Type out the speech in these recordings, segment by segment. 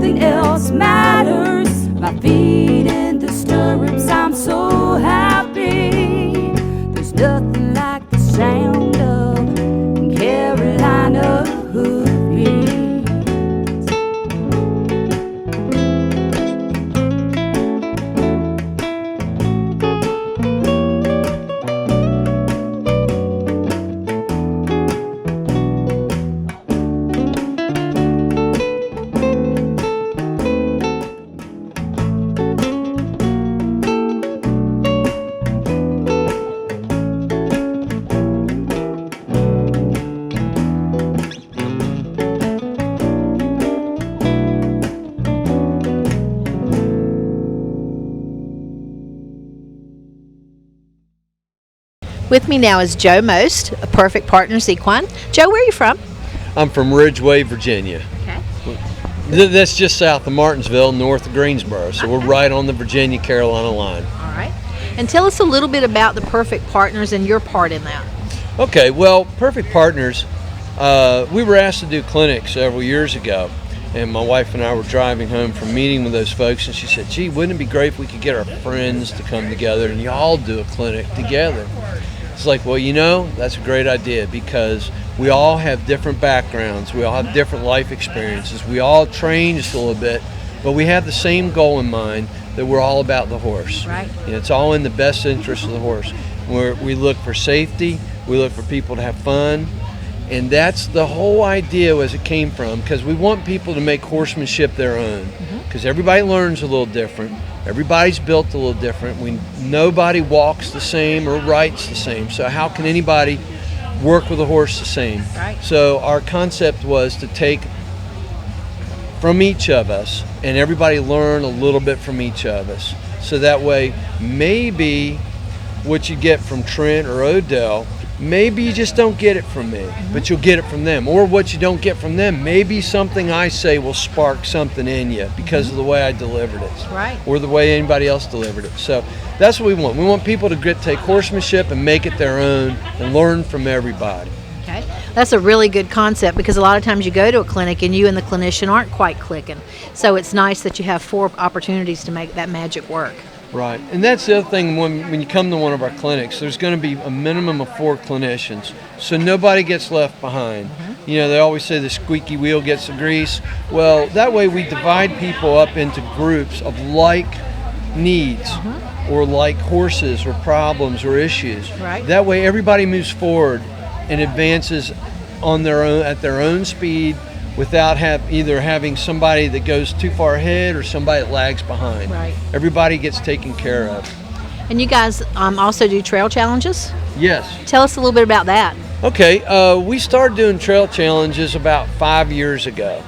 nothing else matters. My feet in the stirrups, I'm so happy. There's nothing like the sound of Carolina hoofbeats. With me now is Joe Most, a Perfect Partners equine. Joe, where are you from? I'm from Ridgeway, Virginia. Okay. That's just south of Martinsville, north of Greensboro. So we're right on the Virginia-Carolina line. All right. And tell us a little bit about the Perfect Partners and your part in that. Okay, well, Perfect Partners, we were asked to do clinics several years ago. And my wife and I were driving home from meeting with those folks, and she said, gee, wouldn't it be great if we could get our friends to come together and y'all do a clinic together? It's like, well, you know, that's a great idea because we all have different backgrounds. We all have different life experiences. We all train just a little bit, but we have the same goal in mind that we're all about the horse. Right. You know, it's all in the best interest of the horse. We look for safety. We look for people to have fun. And that's the whole idea as it came from, because we want people to make horsemanship their own. Because everybody learns a little different. Everybody's built a little different. Nobody walks the same or rides the same. So how can anybody work with a horse the same? Right. So our concept was to take from each of us and everybody learn a little bit from each of us. So that way, maybe what you get from Trent or Odell, maybe you just don't get it from me, but you'll get it from them. Or what you don't get from them, maybe something I say will spark something in you because of the way I delivered it. Right. Or the way anybody else delivered it. So that's what we want. We want people to take horsemanship and make it their own and learn from everybody. Okay. That's a really good concept because a lot of times you go to a clinic and you and the clinician aren't quite clicking. So it's nice that you have 4 opportunities to make that magic work. Right, and that's the other thing when you come to one of our clinics, there's going to be a minimum of 4 clinicians, so nobody gets left behind. You know, they always say the squeaky wheel gets the grease. Well, that way we divide people up into groups of like needs or like horses or problems or issues. Right. That way everybody moves forward and advances on their own at their own speed, without either having somebody that goes too far ahead or somebody that lags behind. Right. Everybody gets taken care of. And you guys also do trail challenges? Yes. Tell us a little bit about that. Okay, we started doing trail challenges about 5 years ago.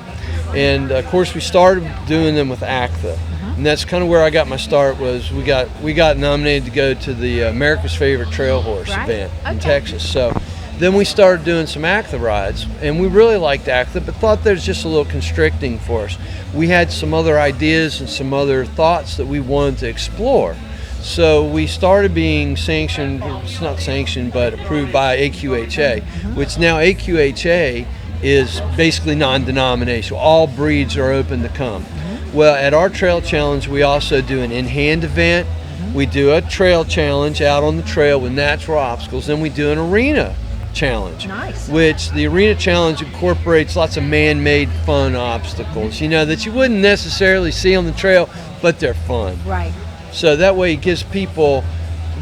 And of course we started doing them with ACTA. And that's kind of where I got my start. Was we got nominated to go to the America's Favorite Trail Horse event in Texas. So then we started doing some ACTA rides, and we really liked ACTA, but thought there's just a little constricting for us. We had some other ideas and some other thoughts that we wanted to explore. So we started being sanctioned, it's not sanctioned, but approved by AQHA, which now AQHA is basically non-denominational. All breeds are open to come. Well, at our trail challenge, we also do an in-hand event. We do a trail challenge out on the trail with natural obstacles. Then we do an arena challenge. Nice. Which the arena challenge incorporates lots of man-made fun obstacles, you know, that you wouldn't necessarily see on the trail, but they're fun. Right. So that way it gives people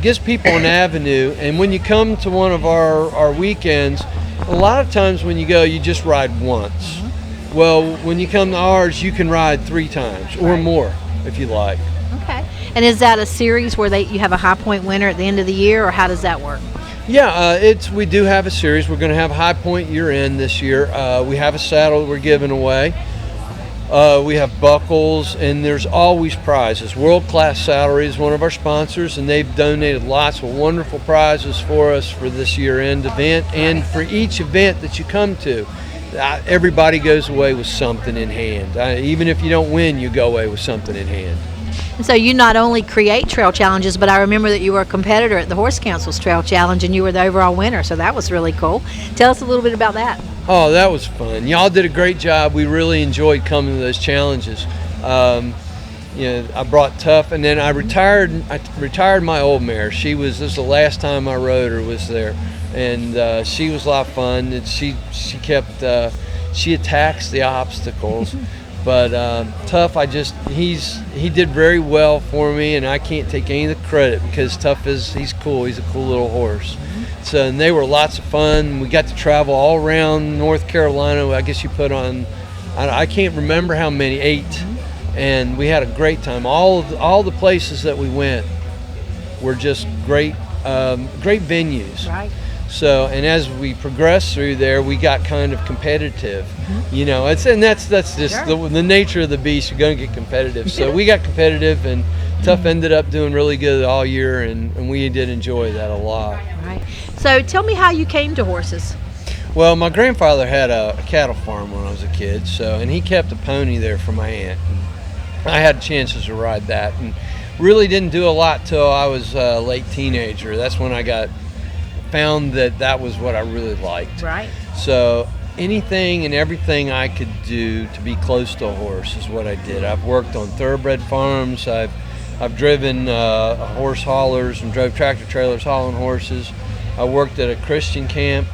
an avenue. And when you come to one of our weekends, a lot of times when you go, you just ride once. Well, when you come to ours, you can ride 3 times or more if you like. Okay. And is that a series where you have a high point winner at the end of the year, or how does that work? Yeah, we do have a series. We're going to have High Point year end this year. We have a saddle that we're giving away. We have buckles, and there's always prizes. World Class Saddlery is one of our sponsors, and they've donated lots of wonderful prizes for us for this year end event. And for each event that you come to, everybody goes away with something in hand. Even if you don't win, you go away with something in hand. And so you not only create trail challenges, but I remember that you were a competitor at the Horse Council's Trail Challenge, and you were the overall winner, so that was really cool. Tell us a little bit about that. Oh, that was fun. Y'all did a great job. We really enjoyed coming to those challenges. I brought Tough, and then I retired my old mare. This was the last time I rode her was there, and she was a lot of fun. And she kept she attacks the obstacles. But Tough, he did very well for me, and I can't take any of the credit because Tough he's cool. He's a cool little horse. So, and they were lots of fun. We got to travel all around North Carolina. I guess you put on, I can't remember how many, 8, and we had a great time. All the places that we went were just great venues. Right. So, and as we progressed through there, we got kind of competitive. That's just Sure. the nature of the beast. You're going to get competitive. So we got competitive, and Tough ended up doing really good all year, and we did enjoy that a lot. Right. So tell me how you came to horses. Well, my grandfather had a cattle farm when I was a kid, and he kept a pony there for my aunt. And I had chances to ride that, and really didn't do a lot till I was a late teenager. That's when I found that was what I really liked. Right. So anything and everything I could do to be close to a horse is what I did. I've worked on thoroughbred farms. I've driven horse haulers and drove tractor trailers hauling horses. I worked at a Christian camp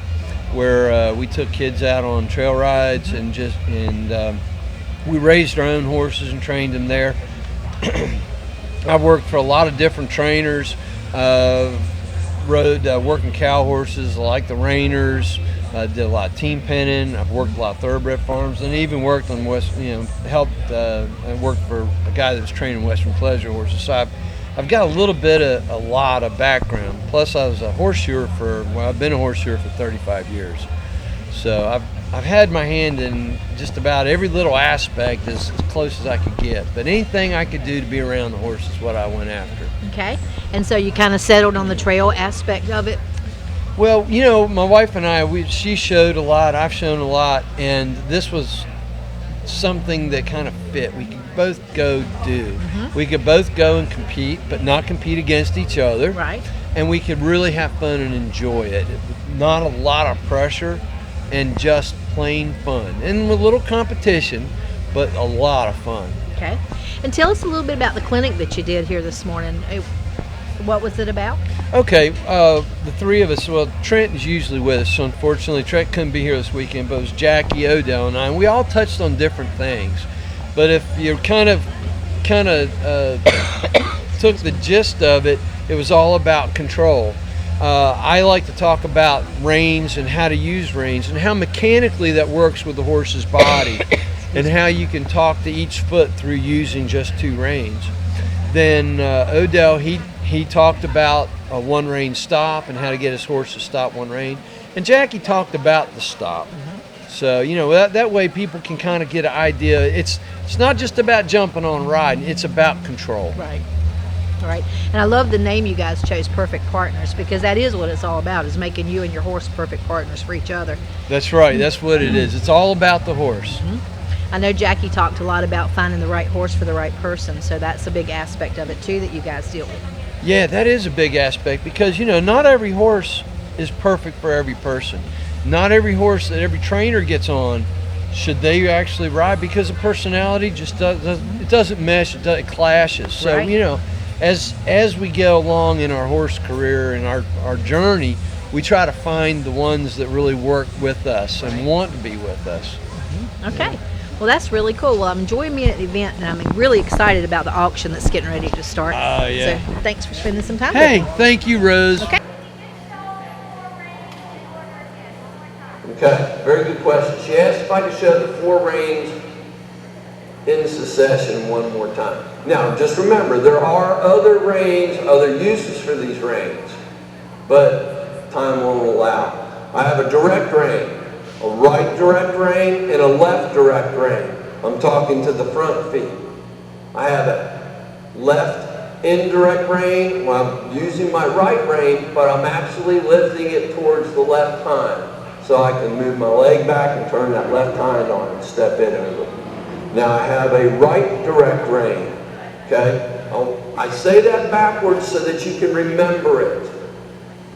where we took kids out on trail rides and we raised our own horses and trained them there. I've worked for a lot of different trainers. Rode working cow horses like the Rainers. I did a lot of team penning. I've worked a lot of thoroughbred farms, and even worked on I worked for a guy that was training Western pleasure horses. So I've got a lot of background. Plus, I was a horseshoer I've been a horseshoer for 35 years. So I've had my hand in just about every little aspect as close as I could get. But anything I could do to be around the horse is what I went after. Okay. And so you kind of settled on the trail aspect of it. Well, my wife and I, she showed a lot, I've shown a lot, and this was something that kind of fit. We could both go do. Mm-hmm. We could both go and compete, but not compete against each other. Right. And we could really have fun and enjoy it. Not a lot of pressure, and just plain fun. And with a little competition, but a lot of fun. Okay. And tell us a little bit about the clinic that you did here this morning. What was it about? Okay, the three of us, well, Trent is usually with us, so unfortunately Trent couldn't be here this weekend, but it was Jackie, Odell, and I, and we all touched on different things. But if you kind of took the gist of it, it was all about control. I like to talk about reins and how to use reins and how mechanically that works with the horse's body and how you can talk to each foot through using just 2 reins. Then Odell, he talked about a 1 rein stop and how to get his horse to stop 1 rein. And Jackie talked about the stop. Mm-hmm. So, that way people can kind of get an idea. It's not just about jumping on riding, it's about control. Right. Right. And I love the name you guys chose, Perfect Partners, because that is what it's all about, is making you and your horse perfect partners for each other. That's right. That's what it is. It's all about the horse. Mm-hmm. I know Jackie talked a lot about finding the right horse for the right person, so that's a big aspect of it too that you guys deal with. Yeah, that is a big aspect because, not every horse is perfect for every person. Not every horse that every trainer gets on should they actually ride because the personality just doesn't mesh, it clashes. So, Right. As we go along in our horse career and our journey, we try to find the ones that really work with us and want to be with us. Mm-hmm. Okay. Well, that's really cool. Well, I'm enjoying being at the event, and I'm really excited about the auction that's getting ready to start. Yeah. So thanks for spending some time Hey, with me. thank you, Rose. Okay. Okay, very good question. She asked if I could show the 4 reins in succession one more time. Now, just remember, there are other reins, other uses for these reins, but time won't allow. I have a direct rein, a right direct rein, and a left direct rein. I'm talking to the front feet. I have a left indirect rein when I'm using my right rein, but I'm actually lifting it towards the left hind. So I can move my leg back and turn that left hind on and step in over. Now I have a right direct rein. Okay? I say that backwards so that you can remember it.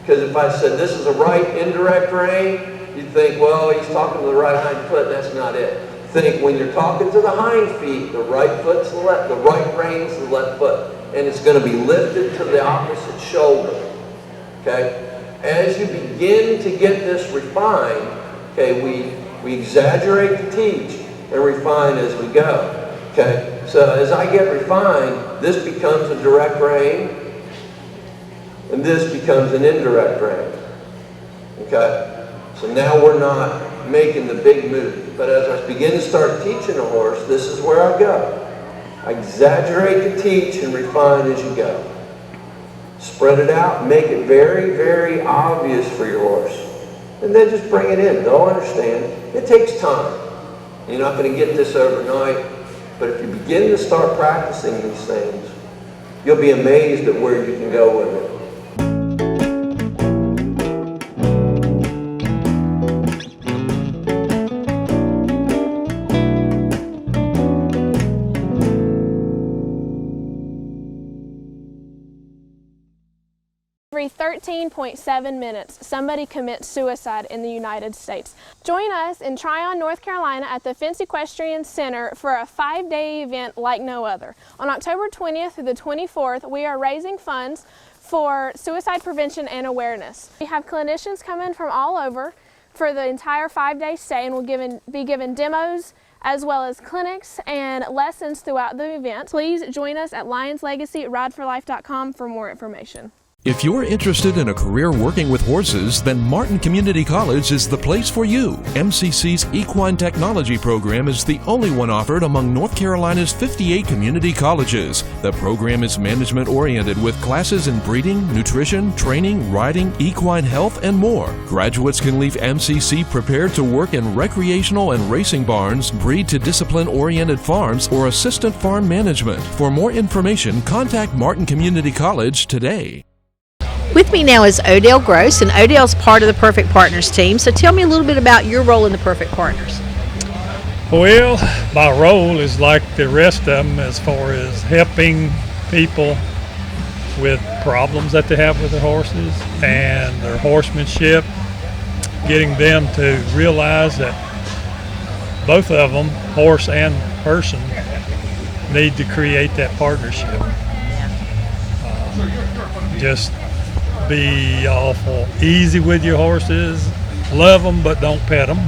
Because if I said this is a right indirect rein, you'd think, well, he's talking to the right hind foot. That's not it. Think when you're talking to the hind feet, the right foot's the left, the right rein's the left foot. And it's going to be lifted to the opposite shoulder. Okay? As you begin to get this refined, okay, we exaggerate to teach and refine as we go. Okay? So as I get refined, this becomes a direct rein, and this becomes an indirect rein. Okay? So now we're not making the big move. But as I begin to start teaching a horse, this is where I go. I exaggerate to teach and refine as you go. Spread it out, make it very, very obvious for your horse. And then just bring it in. They'll understand. It takes time. You're not going to get this overnight. But if you begin to start practicing these things, you'll be amazed at where you can go with it. Every 13.7 minutes, somebody commits suicide in the United States. Join us in Tryon, North Carolina at the Fence Equestrian Center for a 5-day event like no other. On October 20th through the 24th, we are raising funds for suicide prevention and awareness. We have clinicians coming from all over for the entire 5-day stay, and will be given demos as well as clinics and lessons throughout the event. Please join us at lionslegacyrideforlife.com for more information. If you're interested in a career working with horses, then Martin Community College is the place for you. MCC's Equine Technology program is the only one offered among North Carolina's 58 community colleges. The program is management-oriented with classes in breeding, nutrition, training, riding, equine health, and more. Graduates can leave MCC prepared to work in recreational and racing barns, breed to discipline-oriented farms, or assistant farm management. For more information, contact Martin Community College today. With me now is Odell Gross, and Odell's part of the Perfect Partners team. So tell me a little bit about your role in the Perfect Partners. Well, my role is like the rest of them as far as helping people with problems that they have with their horses and their horsemanship, getting them to realize that both of them, horse and person, need to create that partnership. Just be awful easy with your horses, love them but don't pet them.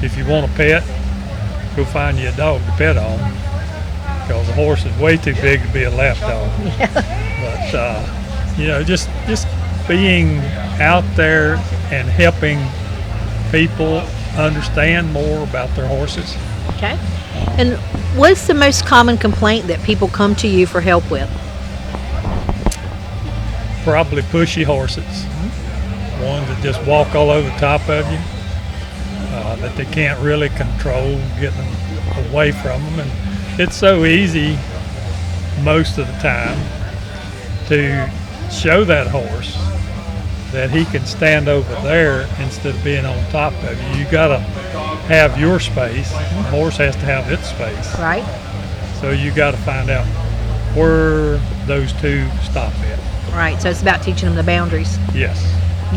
If you want a pet, go find you a dog to pet on, because a horse is way too big to be a lap dog. But you know, just being out there and helping people understand more about their horses. Okay. And what's the most common complaint that people come to you for help with? Probably pushy horses, ones that just walk all over the top of you, that they can't really control, getting them away from them. And it's so easy most of the time to show that horse that he can stand over there instead of being on top of you. You got to have your space. The horse has to have its space. Right. So you got to find out where those two stop at. Right, so it's about teaching them the boundaries. Yes.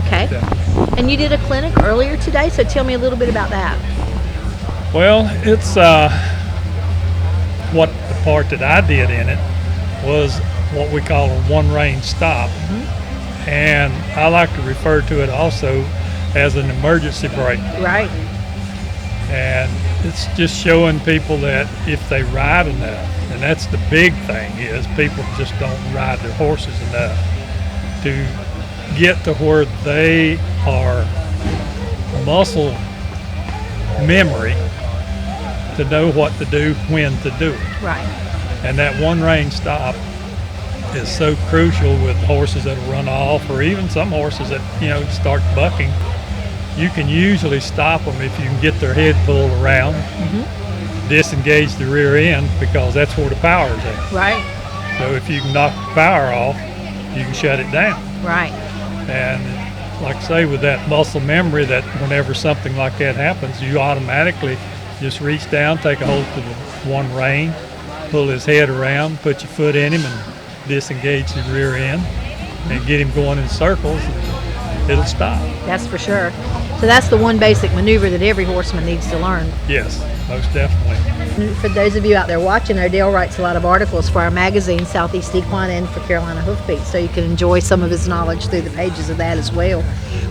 Okay. Definitely. And you did a clinic earlier today, so tell me a little bit about that. Well, it's what the part that I did in it was what we call a one-rein stop. And I like to refer to it also as an emergency brake. Right. And it's just showing people that if they ride enough, and that's the big thing, is people just don't ride their horses enough to get to where they are muscle memory to know what to do, when to do it. Right. And that one rein stop is so crucial with horses that run off, or even some horses that, you know, start bucking. You can usually stop them if you can get their head pulled around, disengage the rear end, because that's where the power is at. Right. So if you can knock the power off, you can shut it down. Right. And like I say, with that muscle memory, that whenever something like that happens, you automatically just reach down, take a hold to the one rein, pull his head around, put your foot in him, and disengage the rear end, and get him going in circles, and it'll stop. That's for sure. So that's the one basic maneuver that every horseman needs to learn. Yes, most definitely. And for those of you out there watching, Odell writes a lot of articles for our magazine, Southeast Equine, and for Carolina Hoofbeat, so you can enjoy some of his knowledge through the pages of that as well.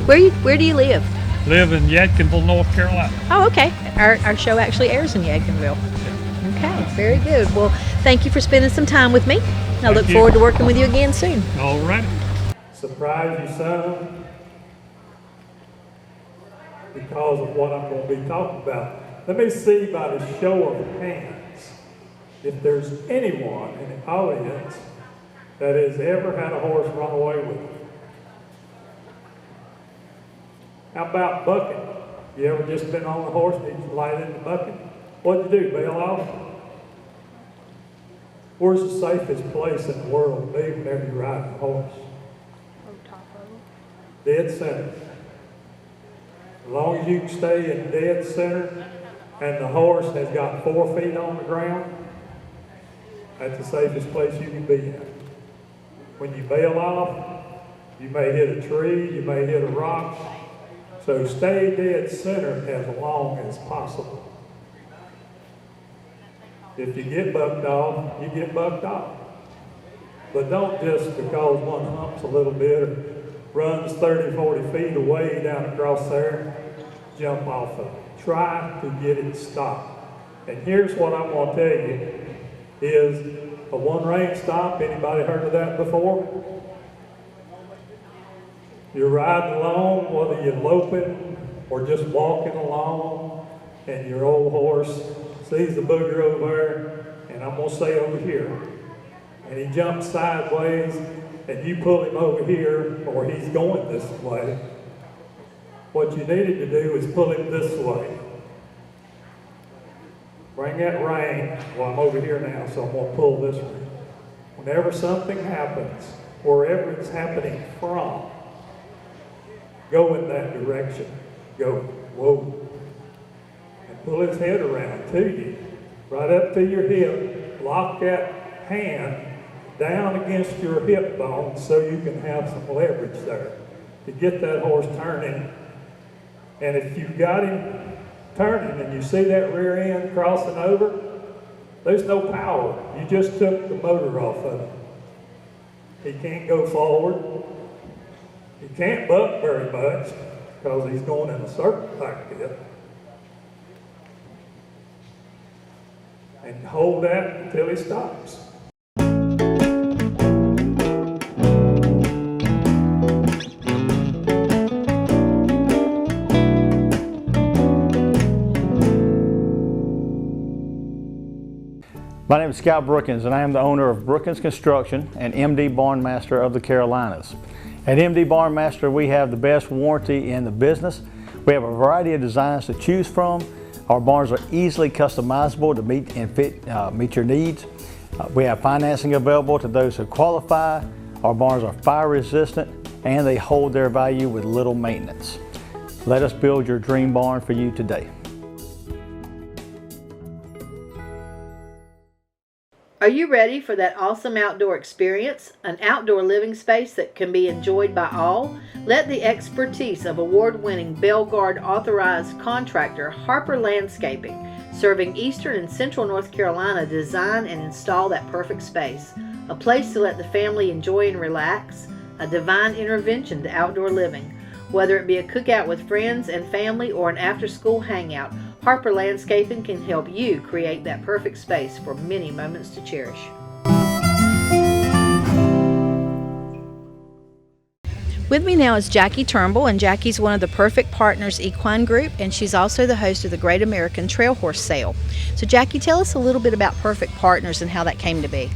Where do you live? Live in Yadkinville, North Carolina. Oh, okay. Our show actually airs in Yadkinville. Okay, very good. Well, thank you for spending some time with me. I look forward to working with you again soon. All right. Surprise you some because of what I'm going to be talking about. Let me see by the show of hands if there's anyone in the audience that has ever had a horse run away with them. How about bucking? You ever just been on a horse and you light into bucking? What'd you do, bail off? Where's the safest place in the world to be whenever you're riding a horse? Dead center. As long as you can stay in dead center and the horse has got 4 feet on the ground, that's the safest place you can be in. When you bail off, you may hit a tree, you may hit a rock, so stay dead center as long as possible. If you get bucked off, you get bucked off. But don't just because one humps a little bit or runs 30, 40 feet away down across there, jump off of it. Try to get it stopped. And here's what I'm going to tell you is a one-rein stop. Anybody heard of that before? You're riding along, whether you're loping or just walking along, and your old horse sees the booger over there, and I'm going to say over here, and he jumps sideways, and you pull him over here, or he's going this way. What you needed to do is pull him this way. Bring that rein. Well, I'm over here now, so I'm going to pull this way. Whenever something happens, wherever it's happening from, go in that direction. Go, whoa. And pull his head around to you, right up to your hip. Lock that hand down against your hip bone so you can have some leverage there to get that horse turning. And if you've got him turning and you see that rear end crossing over, there's no power. You just took the motor off of him. He can't go forward. He can't buck very much because he's going in a circle like this. And hold that until he stops. My name is Scott Brookins, and I am the owner of Brookins Construction and MD Barnmaster of the Carolinas. At MD Barnmaster, we have the best warranty in the business. We have a variety of designs to choose from. Our barns are easily customizable to meet your needs. We have financing available to those who qualify. Our barns are fire resistant and they hold their value with little maintenance. Let us build your dream barn for you today. Are you ready for that awesome outdoor experience? An outdoor living space that can be enjoyed by all? Let the expertise of award-winning Belgard authorized contractor Harper Landscaping, serving Eastern and Central North Carolina, design and install that perfect space. A place to let the family enjoy and relax, a divine intervention to outdoor living. Whether it be a cookout with friends and family or an after-school hangout, Harper Landscaping can help you create that perfect space for many moments to cherish. With me now is Jackie Turnbull, and Jackie's one of the Perfect Partners Equine Group, and she's also the host of the Great American Trail Horse Sale. So Jackie, tell us a little bit about Perfect Partners and how that came to be.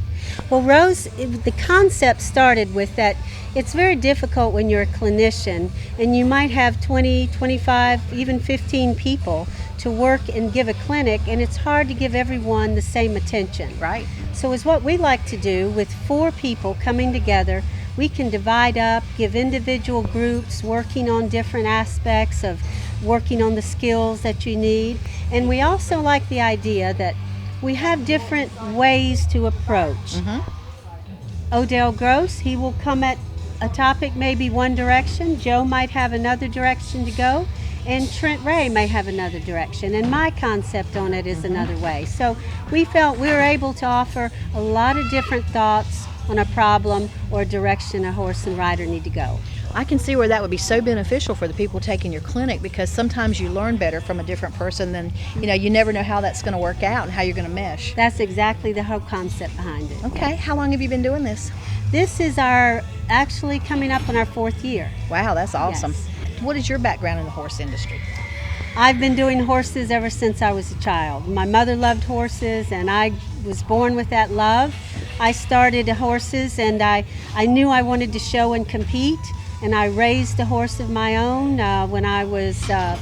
Well, Rose, the concept started with that it's very difficult when you're a clinician and you might have 20, 25, even 15 people to work and give a clinic, and it's hard to give everyone the same attention. Right. So it's what we like to do with 4 people coming together. We can divide up, give individual groups working on different aspects of working on the skills that you need. And we also like the idea that we have different ways to approach. Odell Gross, he will come at a topic maybe one direction. Joe might have another direction to go. And Trent Ray may have another direction. And my concept on it is another way. So we felt we were able to offer a lot of different thoughts on a problem or a direction a horse and rider need to go. I can see where that would be so beneficial for the people taking your clinic, because sometimes you learn better from a different person than, you never know how that's going to work out and how you're going to mesh. That's exactly the whole concept behind it. Okay, how long have you been doing this? This is actually coming up on our 4th year. Wow, that's awesome. Yes. What is your background in the horse industry? I've been doing horses ever since I was a child. My mother loved horses and I was born with that love. I started horses and I knew I wanted to show and compete, and I raised a horse of my own when I was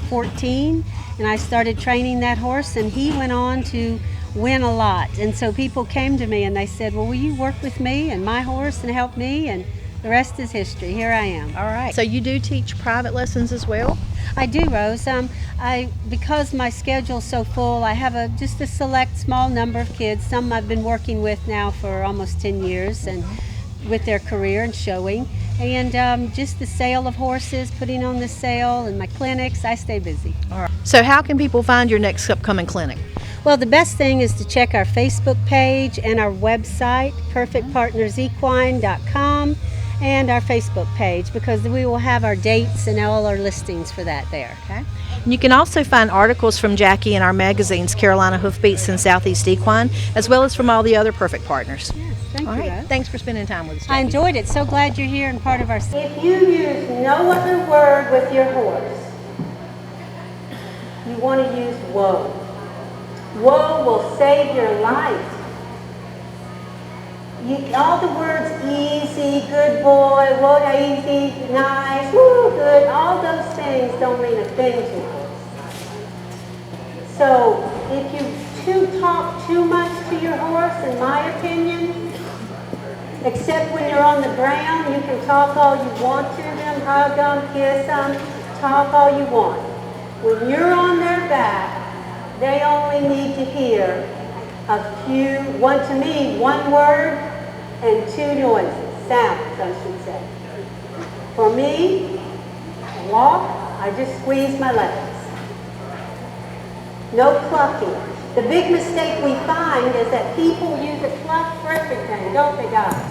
14, and I started training that horse, and he went on to win a lot. And so people came to me and they said, well, will you work with me and my horse and help me? And the rest is history. Here I am. All right. So you do teach private lessons as well? I do, Rose. Because my schedule's so full, I have just a select small number of kids. Some I've been working with now for almost 10 years, and with their career and showing. And just the sale of horses, putting on the sale, and my clinics, I stay busy. All right. So how can people find your next upcoming clinic? Well, the best thing is to check our Facebook page and our website, perfectpartnersequine.com. and our Facebook page, because we will have our dates and all our listings for that there. Okay. And you can also find articles from Jackie in our magazines, Carolina Hoofbeats and Southeast Equine, as well as from all the other Perfect Partners. Yes, thank all you. Right. Thanks for spending time with us, Jackie. I enjoyed it. So glad you're here and part of our... If you use no other word with your horse, you want to use whoa. Whoa will save your life. All the words easy, good boy, whoa, easy, nice, woo, good, all those things don't mean a thing to us. So if you talk too much to your horse, in my opinion, except when you're on the ground, you can talk all you want to them, hug them, kiss them, talk all you want. When you're on their back, they only need to hear one word and 2 noises, sounds, I should say. For me, walk, I just squeeze my legs. No clucking. The big mistake we find is that people use a cluck for everything, don't they, guys?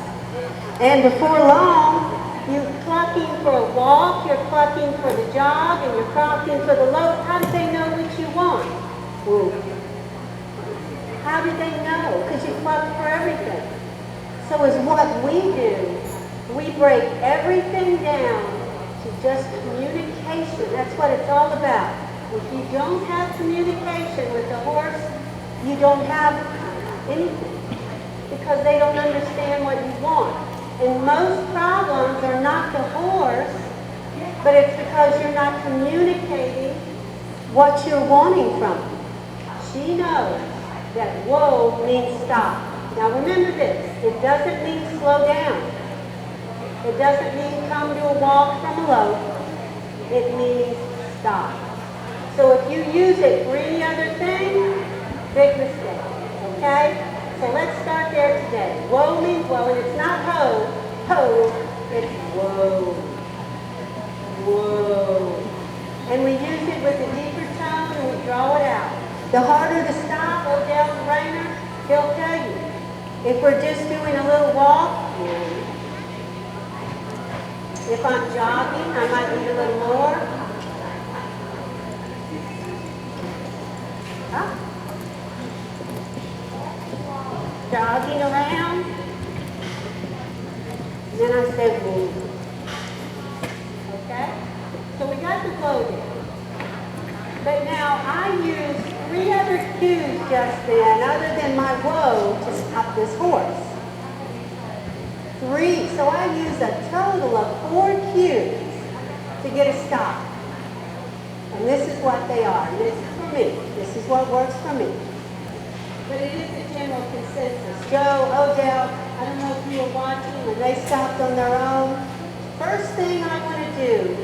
And before long, you're clucking for a walk, you're clucking for the jog, and you're clucking for the load. How do they know what you want? Ooh. How do they know? Because you cluck for everything. So is what we do, we break everything down to just communication. That's what it's all about. If you don't have communication with the horse, you don't have anything, because they don't understand what you want. And most problems are not the horse, but it's because you're not communicating what you're wanting from them. She knows that whoa means stop. Now remember this, it doesn't mean slow down. It doesn't mean come to a walk from a lope. It means stop. So if you use it for any other thing, big mistake, okay? So let's start there today. Whoa means whoa, and it's not ho, it's whoa, whoa. And we use it with a deeper tone and we draw it out. The harder the stop, Odell the Rainer, he'll tell you. If we're just doing a little walk, if I'm jogging, I might need a little more. Jogging around. Then I said, move. Okay? So we got the flow there. But now I use 3 other cues just then, other than my whoa, to stop this horse. 3. So I use a total of 4 cues to get a stop. And this is what they are. And this is for me. This is what works for me. But it is a general consensus. Joe, Odell, I don't know if you were watching when they stopped on their own. First thing I want to do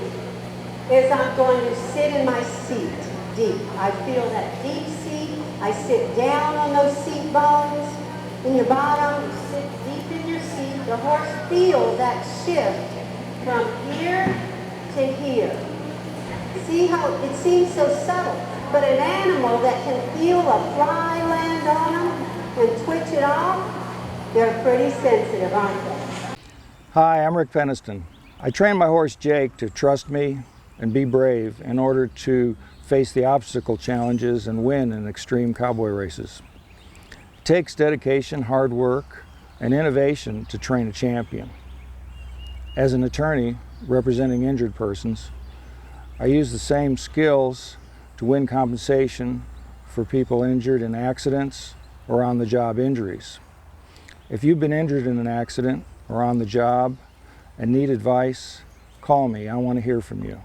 is I'm going to sit in my seat deep. I feel that deep seat. I I sit down on those seat bones in your bottom, you sit deep in your seat. The horse feels that shift from here to here. See how it seems so subtle, but an animal that can feel a fly land on them and twitch it off, they're pretty sensitive, aren't they? Hi, I'm Rick Peniston. I train my horse Jake to trust me and be brave in order to face the obstacle challenges and win in extreme cowboy races. It takes dedication, hard work, and innovation to train a champion. As an attorney representing injured persons, I use the same skills to win compensation for people injured in accidents or on-the-job injuries. If you've been injured in an accident or on the job and need advice, call me. I want to hear from you.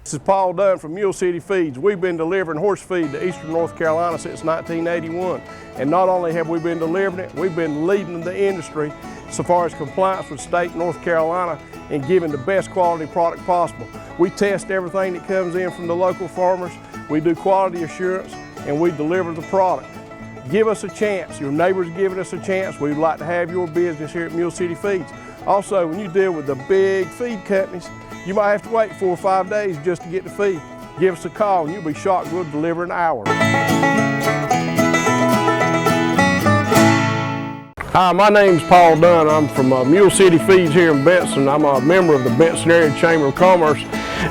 This is Paul Dunn from Mule City Feeds. We've been delivering horse feed to eastern North Carolina since 1981. And not only have we been delivering it, we've been leading the industry so far as compliance with state North Carolina and giving the best quality product possible. We test everything that comes in from the local farmers. We do quality assurance and we deliver the product. Give us a chance. Your neighbor's giving us a chance. We'd like to have your business here at Mule City Feeds. Also, when you deal with the big feed companies, you might have to wait 4 or 5 days just to get the feed. Give us a call and you'll be shocked we'll deliver in an hour. Hi, my name's Paul Dunn. I'm from Mule City Feeds here in Benson. I'm a member of the Benson Area Chamber of Commerce,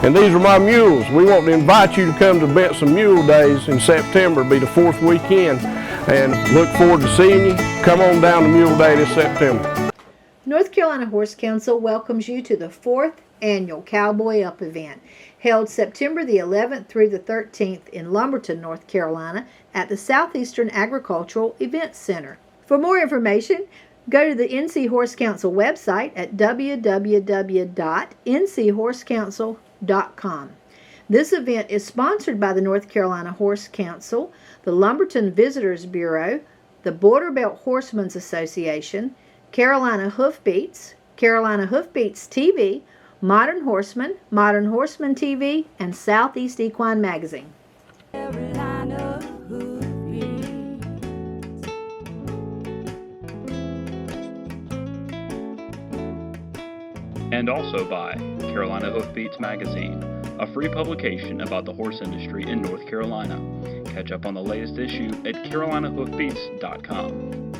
and these are my mules. We want to invite you to come to Benson Mule Days in September. It'll be the 4th weekend, and look forward to seeing you. Come on down to Mule Day this September. North Carolina Horse Council welcomes you to the 4th Annual Cowboy Up event, held September the 11th through the 13th in Lumberton, North Carolina at the Southeastern Agricultural Events Center. For more information, go to the NC Horse Council website at www.nchorse.com. This event is sponsored by the North Carolina Horse Council, the Lumberton Visitors Bureau, the Border Belt Horsemen's Association, Carolina Hoofbeats TV, Modern Horseman TV, and Southeast Equine Magazine. And also by Carolina Hoofbeats Magazine, a free publication about the horse industry in North Carolina. Catch up on the latest issue at carolinahoofbeats.com.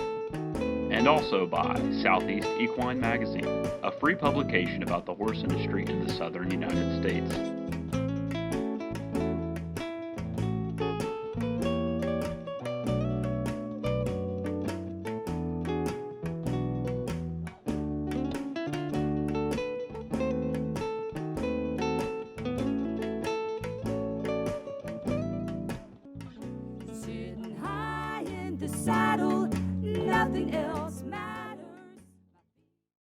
And also by Southeast Equine Magazine, a free publication about the horse industry in the southern United States. Sitting high in the saddle, nothing else matters.